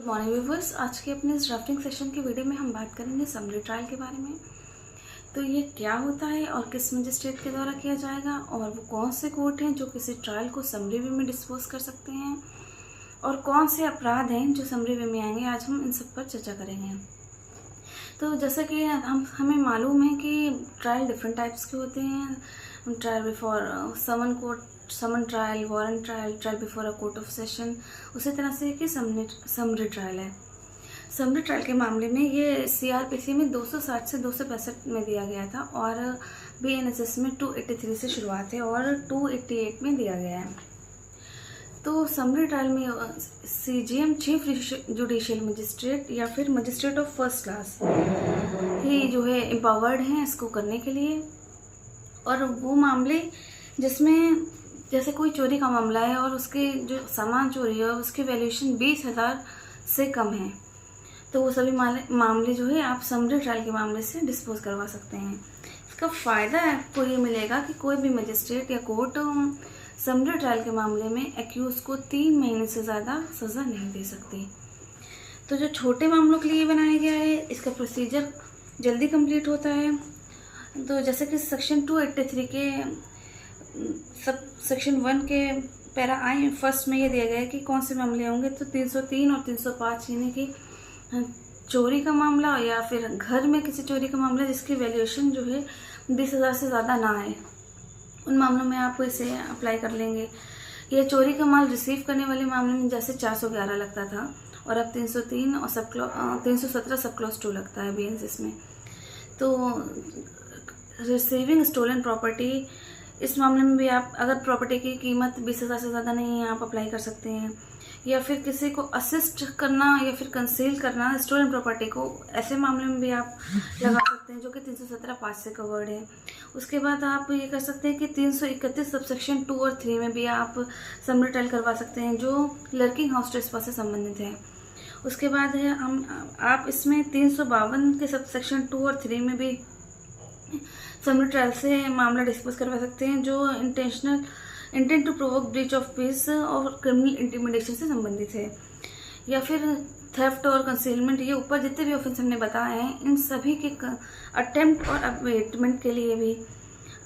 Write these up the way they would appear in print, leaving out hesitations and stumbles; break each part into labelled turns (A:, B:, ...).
A: Good morning viewers. आज के अपने इस ड्राफ्टिंग सेशन की वीडियो में हम बात करेंगे समरी ट्रायल के बारे में। तो ये क्या होता है और किस मजिस्ट्रेट के द्वारा किया जाएगा और वो कौन से कोर्ट हैं जो किसी ट्रायल को समरी वे में डिस्पोज कर सकते हैं और कौन से अपराध हैं जो समरी वे में आएंगे। आज हम इन सब पर चर्चा करेंगे। तो जैसा कि हमें मालूम है कि ट्रायल डिफरेंट टाइप्स के होते हैं। Trial before summon trial, warrant trial, trial before a court of session. उसी तरह से कि समरी ट्रायल है। समरी ट्रायल के मामले में ये CRPC में 260 से 265 में दिया गया था और BNSS में 283 से शुरुआत है और 288 में दिया गया है। तो समरी ट्रायल में CJM चीफ जुडिशियल मजिस्ट्रेट या फिर मजिस्ट्रेट ऑफ फर्स्ट क्लास ही जो है एम्पावर्ड हैं इसको करने के लिए। और वो मामले जिसमें जैसे कोई चोरी का मामला है और उसके जो सामान चोरी है उसकी वैल्यूएशन 20,000 से कम है, तो वो सभी मामले जो है आप समरी ट्रायल के मामले से डिस्पोज करवा सकते हैं। इसका फ़ायदा आपको ये मिलेगा कि कोई भी मजिस्ट्रेट या कोर्ट समरी ट्रायल के मामले में एक्यूज को 3 महीने से ज़्यादा सज़ा नहीं दे सकती। तो जो छोटे मामलों के लिए बनाया गया है इसका प्रोसीजर जल्दी कंप्लीट होता है। तो जैसे कि सेक्शन 283 के सब सेक्शन 1 के पैरा आई फर्स्ट में ये दिया गया है कि कौन से मामले होंगे। तो 303 और 305 यानी कि चोरी का मामला या फिर घर में किसी चोरी का मामला जिसकी वैल्यूएशन जो है 20,000 से ज़्यादा ना है, उन मामलों में आप इसे अप्लाई कर लेंगे। या चोरी का माल रिसीव करने वाले मामले में जैसे 411 लगता था और अब 303 और 317 सब क्लॉज 2 लगता है BNSS में। तो रिसीविंग स्टोलन प्रॉपर्टी, इस मामले में भी आप अगर प्रॉपर्टी की कीमत 20,000 से ज़्यादा नहीं है आप अप्लाई कर सकते हैं। या फिर किसी को असिस्ट करना या फिर कंसील करना स्टोलन प्रॉपर्टी को, ऐसे मामले में भी आप लगा सकते हैं जो कि 317(5) से कवर्ड है। उसके बाद आप ये कर सकते हैं कि 331 सबसेक्शन 2 और 3 में भी आप समरी ट्रायल करवा सकते हैं जो लर्किंग हाउस ट्रेसपास से संबंधित है। उसके बाद है आप इसमें 352 के सबसेक्शन 2 और 3 में भी समरी ट्रायल से मामला डिस्पोज करवा सकते हैं जो intent to provoke breach of peace और क्रिमिनल इंटिमिडेशन से संबंधित है। या फिर थेफ्ट और कंसीलमेंट, ये ऊपर जितने भी ऑफेंस हमने बताए हैं इन सभी के अटेम्प्ट और अबेटमेंट के लिए भी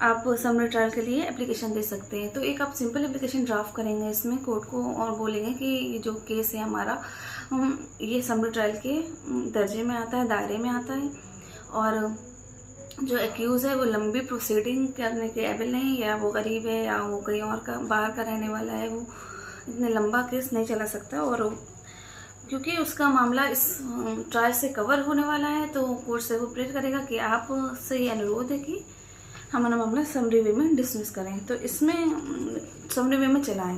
A: आप समरी ट्रायल के लिए एप्लीकेशन दे सकते हैं। तो एक आप सिंपल एप्लीकेशन ड्राफ्ट करेंगे इसमें कोर्ट को और बोलेंगे कि ये जो केस है हमारा ये समरी ट्रायल के दर्जे में आता है, दायरे में आता है और जो एक्यूज़ है वो लंबी प्रोसीडिंग करने के एबल नहीं, या वो गरीब है या वो कहीं और का बाहर का रहने वाला है, वो इतने लंबा केस नहीं चला सकता। और क्योंकि उसका मामला इस ट्रायल से कवर होने वाला है तो कोर्ट से वो प्रेयर करेगा कि आप से ये अनुरोध है कि हमारा मामला समरी वे में डिसमिस करें, तो इसमें समरी वे में चलाएं।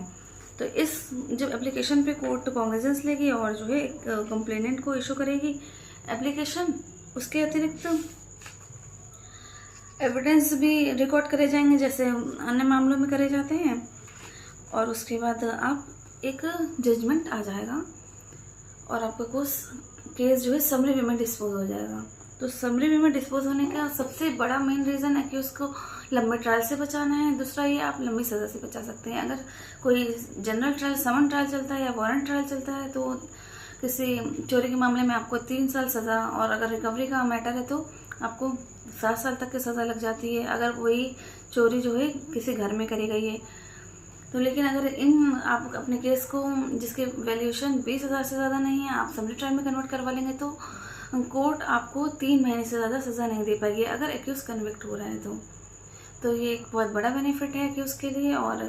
A: तो इस जब एप्लीकेशन पे कोर्ट कॉग्निजेंस लेगी और जो है कंप्लेनेंट को इशू करेगी एप्लीकेशन, उसके अतिरिक्त एविडेंस भी रिकॉर्ड करे जाएंगे जैसे अन्य मामलों में करे जाते हैं। और उसके बाद आप एक जजमेंट आ जाएगा और आपका केस जो है समरी वे में डिस्पोज हो जाएगा। तो समरी वे में डिस्पोज होने का सबसे बड़ा मेन रीज़न है कि उसको लंबे ट्रायल से बचाना है। दूसरा ये आप लंबी सज़ा से बचा सकते हैं। अगर कोई जनरल ट्रायल, समन ट्रायल चलता है या वारंट ट्रायल चलता है तो किसी चोरी के मामले में आपको 3 साल सज़ा, और अगर रिकवरी का मैटर है तो आपको 7 साल तक की सज़ा लग जाती है अगर वही चोरी जो है किसी घर में करी गई है। तो लेकिन अगर आप अपने केस को जिसके वैल्यूएशन 20,000 से ज़्यादा नहीं है आप समरी ट्रायल में कन्वर्ट करवा लेंगे तो कोर्ट आपको 3 महीने से ज़्यादा सज़ा नहीं दे पाएगी अगर एक्यूज़ कन्विक्ट हो रहा है तो ये एक बहुत बड़ा बेनिफिट है एक्यूज़ के लिए। और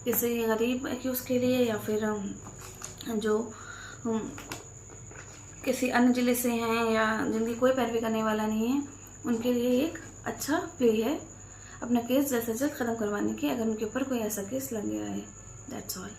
A: किसी गरीब एक्यूज़ के लिए या फिर जो किसी अन्य जिले से हैं या जिनकी कोई पैरवी करने वाला नहीं है उनके लिए एक अच्छा प्ले है अपना केस जल्द से जल्द ख़त्म करवाने की, अगर उनके ऊपर कोई ऐसा केस लग गया है। That's all.